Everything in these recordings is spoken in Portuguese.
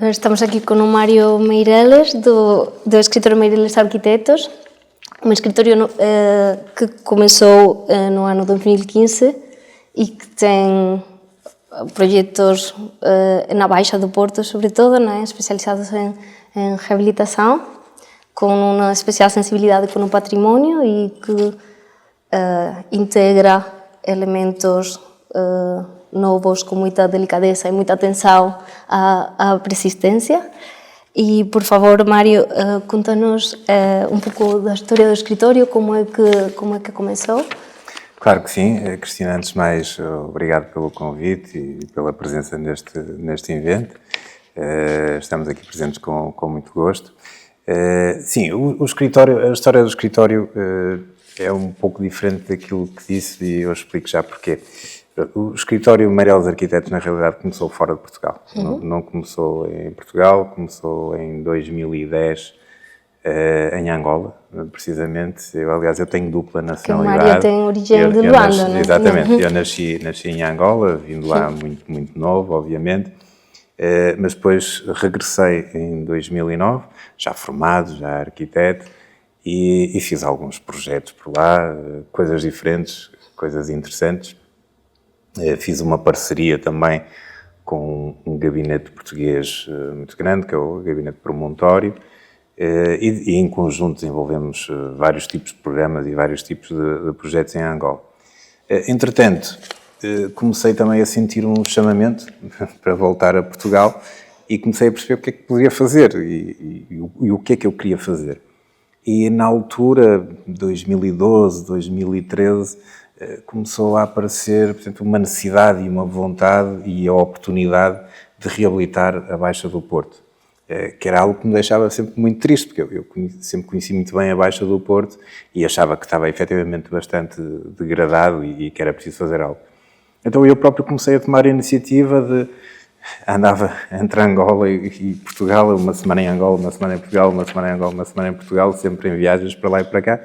Estamos aqui con o Mario Meireles, do escritorio Meireles Arquitectos, un escritorio que comezou no ano 2015 e que ten proxectos na Baixa do Porto, sobre todo, especializados en rehabilitación, con unha especial sensibilidade con o patrimonio e que integra elementos novos con moita delicadeza e moita atención á persistencia. E, por favor, Mario, conta-nos un pouco da historia do escritorio, como é que comezou. Claro que sim. Cristina, antes de mais, obrigado pelo convite e pela presença neste evento. Estamos aqui presentes com muito gosto. Sim, a história do escritório é um pouco diferente daquilo que disse e eu explico já porquê. O escritório Meireles Arquitetos, na realidade, começou fora de Portugal. Não começou em Portugal, começou em 2010 em Angola, precisamente. Aliás, eu tenho dupla nacionalidade. Que o Mário tem origem de Luanda, não é? Exatamente. Eu nasci em Angola, vim de lá muito novo, obviamente. Mas depois regressei em 2009, já formado, já arquiteto, e fiz alguns projetos por lá, coisas diferentes, coisas interessantes. Fiz uma parceria também com um gabinete português muito grande, que é o Gabinete Promontório, e em conjunto desenvolvemos vários tipos de programas e vários tipos de projetos em Angola. Entretanto, comecei também a sentir um chamamento para voltar a Portugal e comecei a perceber o que é que podia fazer e o que é que eu queria fazer. E na altura, 2012, 2013, começou a aparecer, portanto, uma necessidade e uma vontade e a oportunidade de reabilitar a Baixa do Porto, que era algo que me deixava sempre muito triste, porque eu sempre conheci muito bem a Baixa do Porto e achava que estava efetivamente bastante degradado e que era preciso fazer algo. Então eu próprio comecei a tomar a iniciativa de... Andava entre Angola e Portugal, uma semana em Angola, uma semana em Portugal, uma semana em Angola, uma semana em Portugal, sempre em viagens para lá e para cá.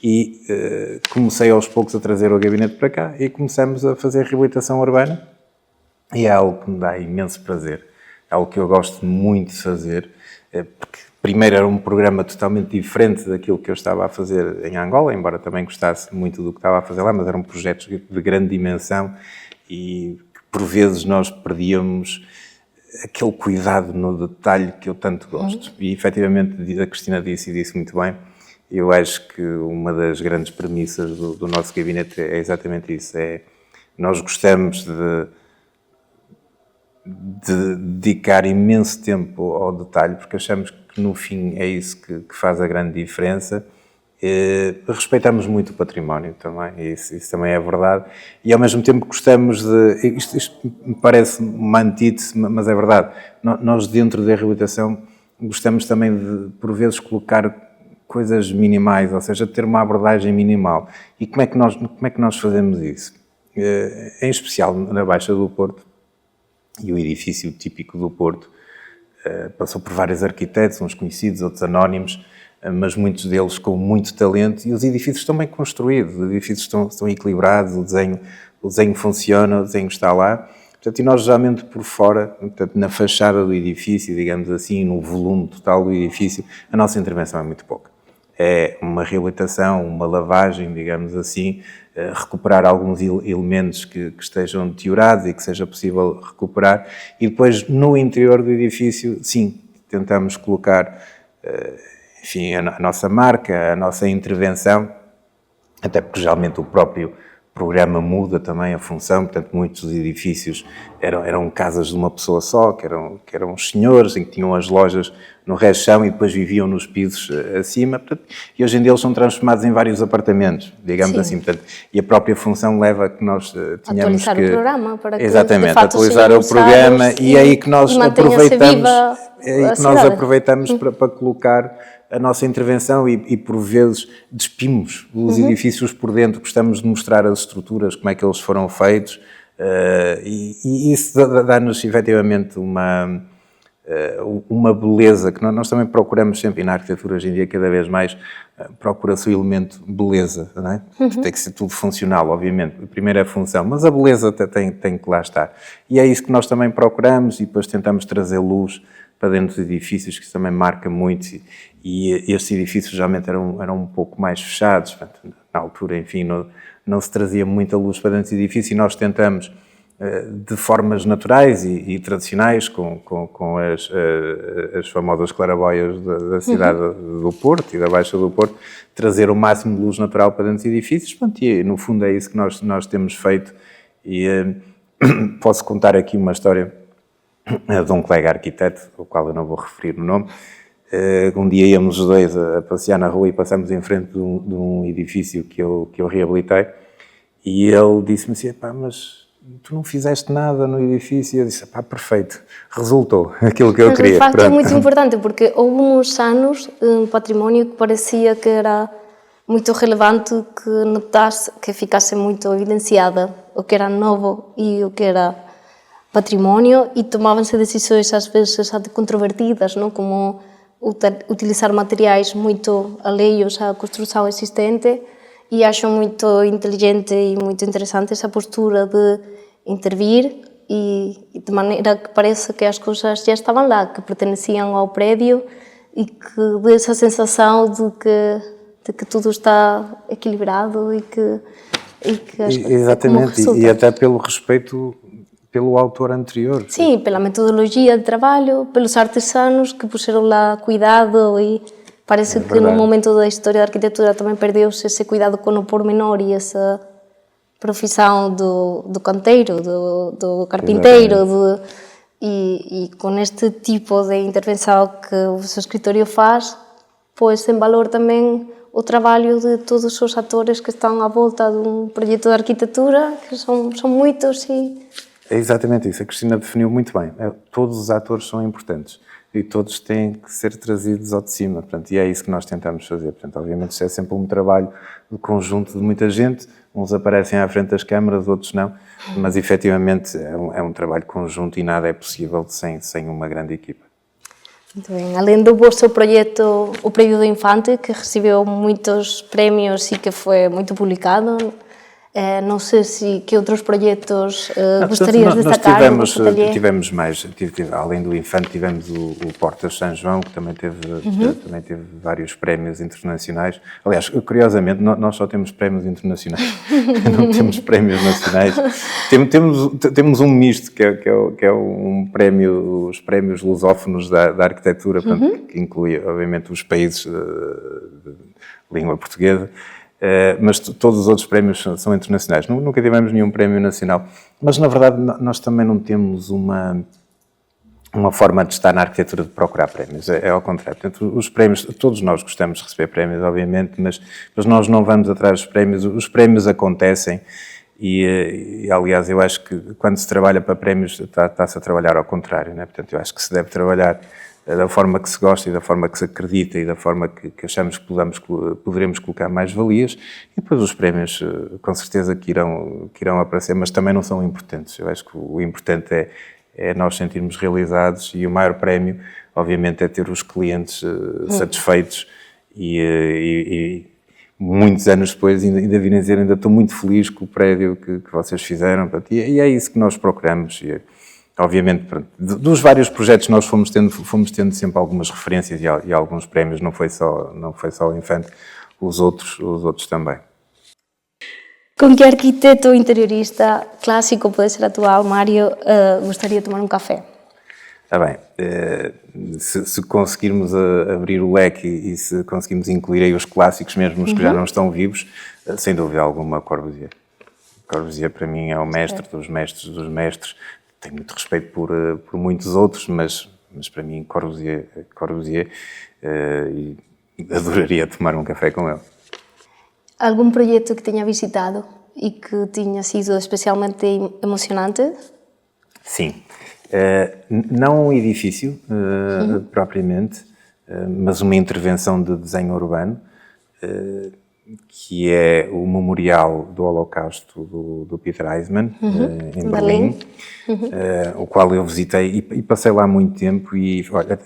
E comecei aos poucos a trazer o gabinete para cá e começamos a fazer reabilitação urbana e é algo que me dá imenso prazer, é algo que eu gosto muito de fazer, porque primeiro era um programa totalmente diferente daquilo que eu estava a fazer em Angola, embora também gostasse muito do que estava a fazer lá, mas eram projetos de grande dimensão e por vezes nós perdíamos aquele cuidado no detalhe que eu tanto gosto. E efetivamente a Cristina disse muito bem. Eu acho que uma das grandes premissas do nosso gabinete é exatamente isso. Nós gostamos de dedicar imenso tempo ao detalhe, porque achamos que no fim é isso que faz a grande diferença. Respeitamos muito o património também, isso também é verdade. E ao mesmo tempo gostamos de... Isto me parece uma antítese, mas é verdade. Nós dentro da reabilitação gostamos também de, por vezes, colocar coisas minimais, ou seja, ter uma abordagem minimal. E como é que nós fazemos isso? Em especial na Baixa do Porto, e o edifício típico do Porto passou por vários arquitetos, uns conhecidos, outros anónimos, mas muitos deles com muito talento, e os edifícios estão bem construídos, os edifícios estão equilibrados, o desenho funciona, o desenho está lá. Portanto, e nós geralmente por fora, portanto, na fachada do edifício, digamos assim, no volume total do edifício, a nossa intervenção é muito pouca. É uma reabilitação, uma lavagem, digamos assim, recuperar alguns elementos que estejam deteriorados e que seja possível recuperar. E depois, no interior do edifício, sim, tentamos colocar, enfim, a nossa marca, a nossa intervenção, até porque geralmente o próprio programa muda também a função, portanto muitos dos edifícios eram casas de uma pessoa só, que eram os senhores, em que tinham as lojas no rechão e depois viviam nos pisos acima, portanto, e hoje em dia eles são transformados em vários apartamentos, digamos assim, portanto, e a própria função leva a que nós tenhamos atualizar que... o programa, para que exatamente, de facto atualizar o programa e é aí que nós aproveitamos, para colocar a nossa intervenção e por vezes despimos os edifícios por dentro, gostamos de mostrar as estruturas, como é que eles foram feitos, e isso dá-nos efetivamente uma beleza que nós também procuramos sempre, e na arquitetura hoje em dia cada vez mais procura-se o elemento beleza, não é? Tem que ser tudo funcional, obviamente. Primeiro é a função, mas a beleza tem que lá estar. E é isso que nós também procuramos e depois tentamos trazer luz para dentro dos edifícios, que isso também marca muito. E estes edifícios geralmente eram um pouco mais fechados. Portanto, na altura, enfim, não se trazia muita luz para dentro dos edifícios e nós tentamos de formas naturais e tradicionais, com as famosas claraboias da cidade do Porto e da Baixa do Porto, trazer o máximo de luz natural para dentro dos edifícios. Pronto, e no fundo é isso que nós temos feito. E posso contar aqui uma história de um colega arquiteto, o qual eu não vou referir o nome. Um dia íamos os dois a passear na rua e passamos em frente de um edifício que eu reabilitei, e ele disse-me assim: pá, mas tu não fizeste nada no edifício? Eu disse: pá, perfeito, resultou aquilo que eu queria. Mas de facto Pronto. é muito importante, porque houve uns anos um património que parecia que era muito relevante, que notasse, que ficasse muito evidenciada o que era novo e o que era património, e tomavam-se decisões às vezes até controvertidas, não? Como utilizar materiais muito alheios à construção existente, e acho muito inteligente e muito interessante essa postura de intervir e de maneira que pareça que as coisas já estavam lá, que pertenciam ao prédio, e que dê essa sensação de que tudo está equilibrado e que as coisas, Exatamente, e até pelo respeito pelo autor anterior. Sim, pela metodologia de trabalho, pelos artesanos que puseram lá cuidado, e parece que num momento da história da arquitetura também perdeu-se esse cuidado com o pormenor e essa profissão do canteiro, do carpinteiro, e com este tipo de intervenção que o seu escritório faz, pôs em valor também o trabalho de todos os atores que estão à volta de um projeto de arquitetura, que são muitos. É exatamente isso, a Cristina definiu muito bem. Todos os atores são importantes e todos têm que ser trazidos ao de cima. Portanto, e é isso que nós tentamos fazer. Portanto, obviamente, isto é sempre um trabalho de conjunto de muita gente. Uns aparecem à frente das câmaras, outros não. Mas, efetivamente, é um trabalho conjunto e nada é possível sem uma grande equipa. Muito bem. Além do vosso projeto, o Prédio do Infante, que recebeu muitos prémios e que foi muito publicado, não sei que outros projetos gostarias de destacar? Tivemos mais, além do Infante, tivemos o Portas São João, que também teve vários prémios internacionais. Aliás, curiosamente, nós só temos prémios internacionais, não temos prémios nacionais. Temos um misto, que é um prémio, os prémios lusófonos da arquitetura, portanto, que inclui, obviamente, os países de língua portuguesa. Mas todos os outros prémios são internacionais. Nunca tivemos nenhum prémio nacional. Mas, na verdade, nós também não temos uma forma de estar na arquitetura de procurar prémios. É ao contrário. Portanto, os prémios, todos nós gostamos de receber prémios, obviamente, mas nós não vamos atrás dos prémios. Os prémios acontecem e, aliás, eu acho que quando se trabalha para prémios está-se a trabalhar ao contrário, não é? Portanto, eu acho que se deve trabalhar da forma que se gosta e da forma que se acredita e da forma que achamos que poderemos colocar mais valias, e depois os prémios com certeza que irão aparecer, mas também não são importantes. Eu acho que o importante é nós sentirmos realizados, e o maior prémio, obviamente, é ter os clientes satisfeitos e muitos anos depois ainda virem dizer: ainda estou muito feliz com o prédio que vocês fizeram. E é isso que nós procuramos. Obviamente, dos vários projetos nós fomos tendo sempre algumas referências e alguns prémios, não foi só o Infante, os outros também. Com que arquiteto ou interiorista, clássico, pode ser atual, Mário, gostaria de tomar um café? Está bem. Se conseguirmos abrir o leque e se conseguirmos incluir aí os clássicos, mesmo os que já não estão vivos, sem dúvida alguma, Corbusier. Corbusier, para mim, é o mestre dos mestres dos mestres. Tenho muito respeito por muitos outros, mas para mim, Corbusier, e adoraria tomar um café com ele. Algum projeto que tenha visitado e que tenha sido especialmente emocionante? Sim. Não um edifício, propriamente, mas uma intervenção de desenho urbano, que é o Memorial do Holocausto do Peter Eisenman, em Berlim, o qual eu visitei e passei lá muito tempo e, olha,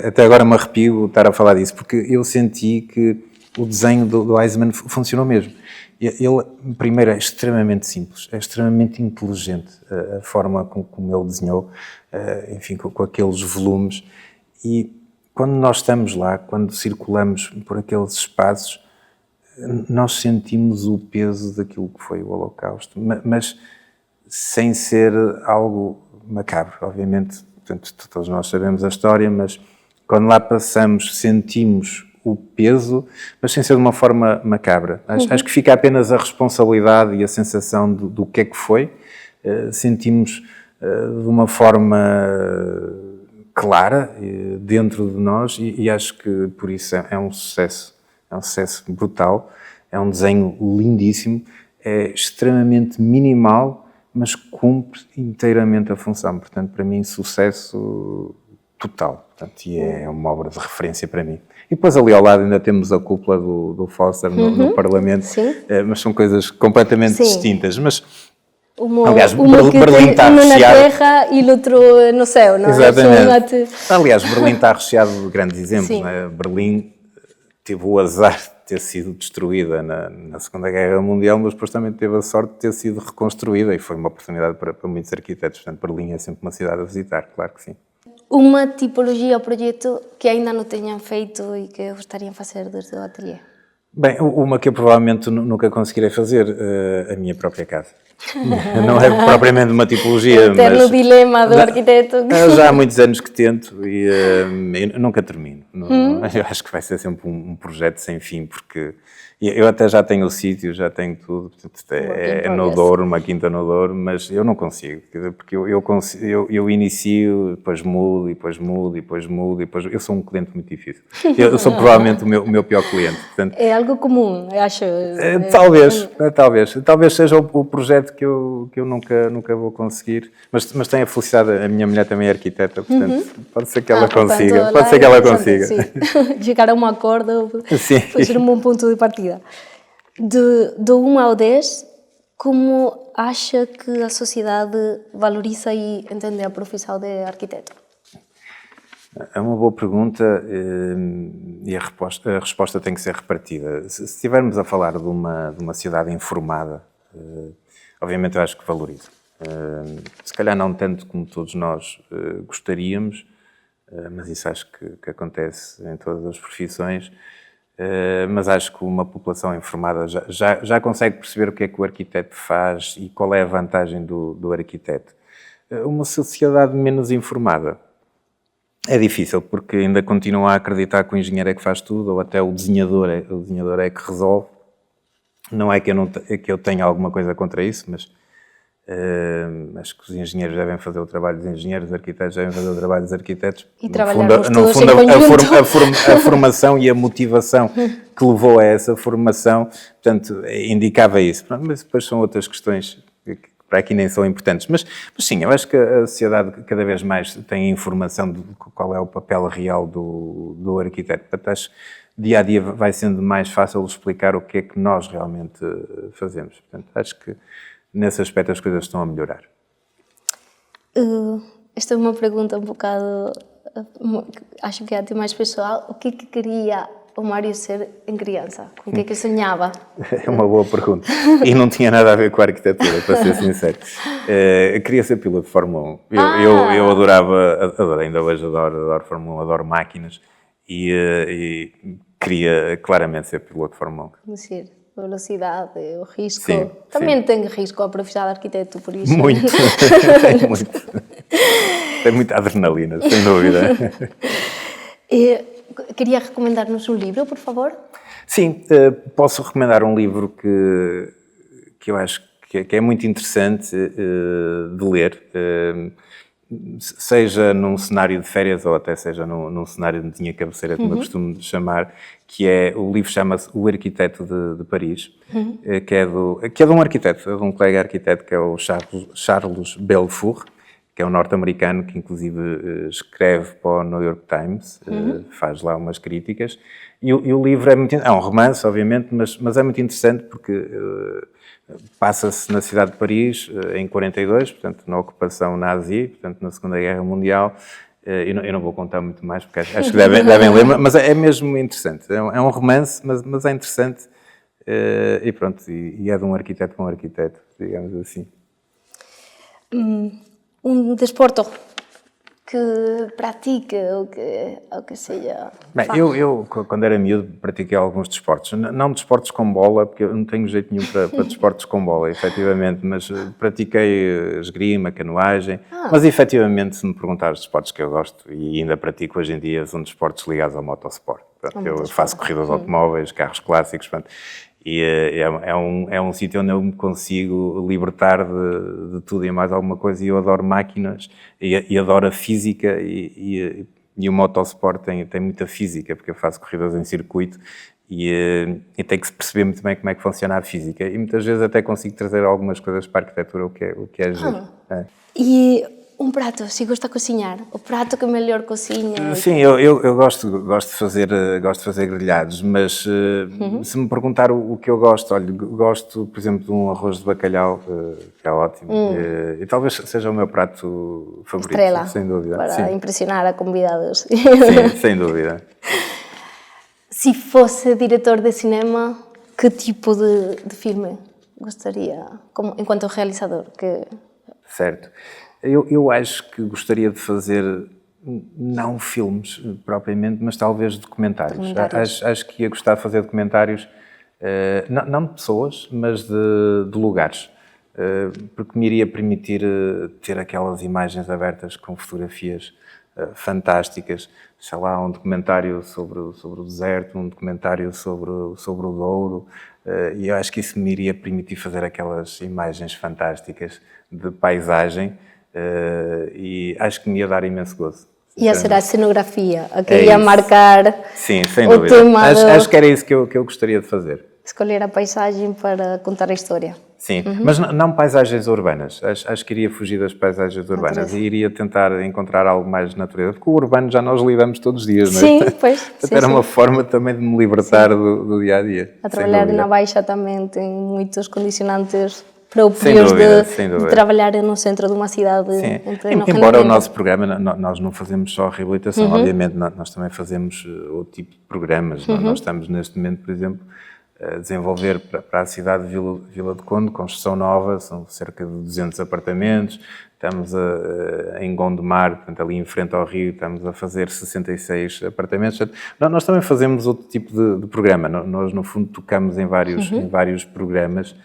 até agora me arrepio estar a falar disso, porque eu senti que o desenho do Eisenman funcionou mesmo. Ele, primeiro, é extremamente simples, é extremamente inteligente a forma como ele desenhou, enfim, com aqueles volumes. E quando nós estamos lá, quando circulamos por aqueles espaços, nós sentimos o peso daquilo que foi o Holocausto, mas sem ser algo macabro, obviamente. Portanto, todos nós sabemos a história, mas quando lá passamos, sentimos o peso, mas sem ser de uma forma macabra. Acho que fica apenas a responsabilidade e a sensação do que é que foi. Sentimos de uma forma clara dentro de nós e acho que por isso é um sucesso. É um sucesso brutal, é um desenho lindíssimo, é extremamente minimal, mas cumpre inteiramente a função. Portanto, para mim, sucesso total. Portanto, e é uma obra de referência para mim. E depois ali ao lado ainda temos a cúpula do Foster no Parlamento, mas são coisas completamente distintas. Mas, aliás, Berlim está recheado... Um na terra e o outro no céu, não é? Exatamente. Aliás, Berlim está recheado de grandes exemplos. Não é? Berlim teve o azar de ter sido destruída na Segunda Guerra Mundial, mas depois também teve a sorte de ter sido reconstruída e foi uma oportunidade para muitos arquitetos. Portanto, Berlim é sempre uma cidade a visitar, claro que sim. Uma tipologia ou projeto que ainda não tenham feito e que gostariam de fazer desde o ateliê? Bem, uma que eu provavelmente nunca conseguirei fazer, a minha própria casa. Não é propriamente uma tipologia, mas... Eterno dilema do arquiteto. Já há muitos anos que tento e eu nunca termino. Eu acho que vai ser sempre um projeto sem fim, porque eu até já tenho o sítio, já tenho tudo, portanto, é no Douro, uma quinta no Douro, mas eu não consigo, porque eu inicio, depois mudo, e depois mudo, e depois mudo, e depois... Eu sou um cliente muito difícil. Eu sou provavelmente o meu pior cliente. Portanto, é algo comum, eu acho. Talvez seja o projeto que eu nunca vou conseguir, mas tenho a felicidade, a minha mulher também é arquiteta, portanto, pode ser que ela consiga. Pode ser que ela consiga. Chegar a um acordo pode ser um bom ponto de partida. De 1 ao 10, como acha que a sociedade valoriza e entende a profissão de arquiteto? É uma boa pergunta e a resposta tem que ser repartida. Se estivermos a falar de uma cidade informada, obviamente eu acho que valoriza. Se calhar não tanto como todos nós gostaríamos, mas isso acho que acontece em todas as profissões. Mas acho que uma população informada já consegue perceber o que é que o arquiteto faz e qual é a vantagem do arquiteto. Uma sociedade menos informada é difícil, porque ainda continua a acreditar que o engenheiro é que faz tudo, ou até o desenhador é que resolve. Não é que eu tenha alguma coisa contra isso, mas acho que os engenheiros devem fazer o trabalho dos engenheiros, os arquitetos devem fazer o trabalho dos arquitetos. E trabalharmos todos em conjunto. A formação e a motivação que levou a essa formação, portanto, indicava isso. Mas depois são outras questões que para aqui nem são importantes. Mas sim, eu acho que a sociedade cada vez mais tem informação de qual é o papel real do arquiteto. Portanto, acho que dia a dia vai sendo mais fácil explicar o que é que nós realmente fazemos. Portanto, acho que nesse aspecto as coisas estão a melhorar. Esta é uma pergunta um bocado, acho que é até mais pessoal. O que é que queria o Mário ser em criança? Com o que é que sonhava? É uma boa pergunta. E não tinha nada a ver com a arquitetura, para ser sincero. Queria ser piloto de Fórmula 1. Eu adoro, ainda hoje adoro Fórmula 1, adoro máquinas e queria claramente ser piloto de Fórmula 1. Conhecer a velocidade, o risco. Sim, também tem risco a profissão de arquiteto, por isso. Muito. Tem muita adrenalina, sem dúvida. Queria recomendar-nos um livro, por favor? Sim, posso recomendar um livro que eu acho que é muito interessante de ler, seja num cenário de férias ou até seja num cenário de minha cabeceira, como eu costumo chamar, que é, o livro chama-se O Arquiteto de Paris, que é de um arquiteto, de um colega arquiteto, que é o Charles Belfour, que é um norte-americano que inclusive escreve para o New York Times, faz lá umas críticas, e o livro é um romance, obviamente, mas é muito interessante porque passa-se na cidade de Paris em 42, portanto na ocupação nazi, portanto na Segunda Guerra Mundial. Eu não vou contar muito mais porque acho que devem ler, mas é mesmo interessante. É um romance, mas é interessante e pronto, e é de um arquiteto para um arquiteto, digamos assim. Um desporto que pratique ou que seja... Bem, eu, quando era miúdo, pratiquei alguns desportos. Não desportos com bola, porque eu não tenho jeito nenhum para desportos com bola, efetivamente, mas pratiquei esgrima, canoagem, mas efetivamente, se me perguntar os desportos que eu gosto, e ainda pratico hoje em dia, são desportos ligados ao motorsport. Portanto, eu faço corridas de automóveis, carros clássicos, portanto, e é um sítio onde eu me consigo libertar de tudo e mais alguma coisa, e eu adoro máquinas e adoro a física e o motorsport tem muita física, porque eu faço corridas em circuito e tem que se perceber muito bem como é que funciona a física, e muitas vezes até consigo trazer algumas coisas para a arquitetura, o que é giro. E um prato, se gosta de cozinhar, o prato que melhor cozinha? Sim, eu gosto de fazer grelhados, mas se me perguntar o que eu gosto, olha, gosto, por exemplo, de um arroz de bacalhau, que é ótimo, e talvez seja o meu prato favorito, Estrela, sem dúvida. para impressionar a convidados. Sim, sem dúvida. Se fosse diretor de cinema, que tipo de filme gostaria, enquanto realizador? Certo. Eu acho que gostaria de fazer, não filmes propriamente, mas talvez documentários. Acho que ia gostar de fazer documentários, não de pessoas, mas de lugares. Porque me iria permitir ter aquelas imagens abertas com fotografias fantásticas. Sei lá, um documentário sobre o deserto, um documentário sobre o Douro. E eu acho que isso me iria permitir fazer aquelas imagens fantásticas de paisagem. E acho que me ia dar imenso gozo. Ia ser a cenografia, a que ia marcar. Sim, sem dúvida. Acho que era isso que eu gostaria de fazer. Escolher a paisagem para contar a história. Sim, mas não paisagens urbanas. Acho que iria fugir das paisagens urbanas e iria tentar encontrar algo mais de natureza, porque o urbano já nós lidamos todos os dias, não é? Sim, pois. Era uma forma também de me libertar do dia a dia. A trabalhar na Baixa também tem muitos condicionantes próprios de trabalhar no centro de uma cidade. Em pleno embora o nosso programa, nós não fazemos só reabilitação, obviamente, nós também fazemos outro tipo de programas. Nós estamos neste momento, por exemplo, a desenvolver para a cidade de Vila do Conde, construção nova, são cerca de 200 apartamentos. Estamos em Gondomar, portanto, ali em frente ao Rio, estamos a fazer 66 apartamentos. Nós também fazemos outro tipo de programa. Nós, no fundo, tocamos em vários programas.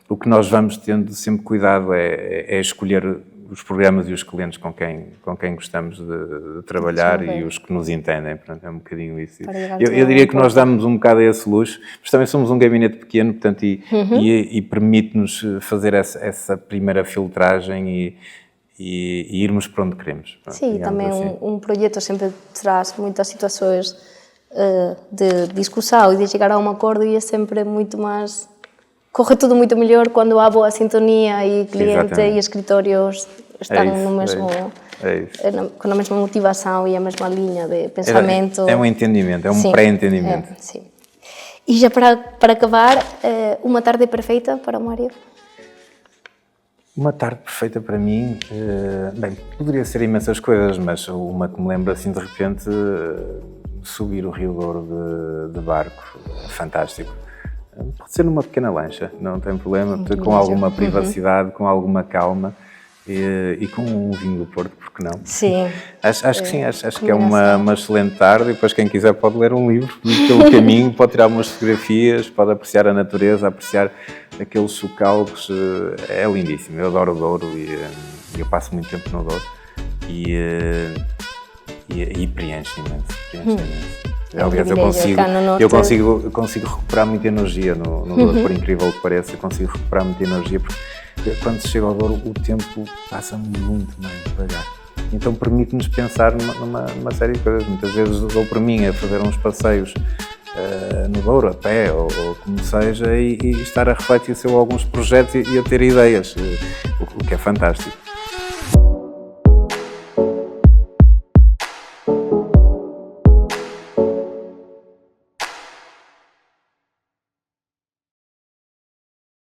O que nós vamos tendo sempre cuidado é escolher os programas e os clientes com quem gostamos de trabalhar e os que nos entendem. Portanto, é um bocadinho isso. Eu diria que nós damos um bocado a esse luxo, mas também somos um gabinete pequeno, portanto, e permite-nos fazer essa primeira filtragem e irmos para onde queremos. Sim, também assim. Um projeto sempre traz muitas situações de discussão e de chegar a um acordo, e é sempre muito mais... Corre tudo muito melhor quando há boa sintonia e cliente e escritórios estão no mesmo, com a mesma motivação e a mesma linha de pensamento. É um entendimento, é um pré-entendimento. Sim. E já para acabar, uma tarde perfeita para o Mário? Uma tarde perfeita para mim, bem, poderia ser imensas coisas, mas uma que me lembro assim de repente, subir o Rio Douro de barco, fantástico. Pode ser numa pequena lancha, não tem problema, com alguma privacidade, com alguma calma e com um vinho do Porto, porque não? Sim. Acho que sim, acho que é uma excelente tarde, e depois quem quiser pode ler um livro pelo caminho, pode tirar umas fotografias, pode apreciar a natureza, apreciar aqueles socalcos, é lindíssimo. Eu adoro o Douro e eu passo muito tempo no Douro e preenche imenso. Aliás, eu consigo recuperar muita energia no Douro, por incrível que pareça, eu consigo recuperar muita energia, porque quando se chega ao Douro o tempo passa muito mais devagar. Então permite-nos pensar numa série de coisas. Muitas vezes dou por mim a fazer uns passeios no Douro, a pé ou como seja, e estar a refletir sobre alguns projetos e a ter ideias, o que é fantástico.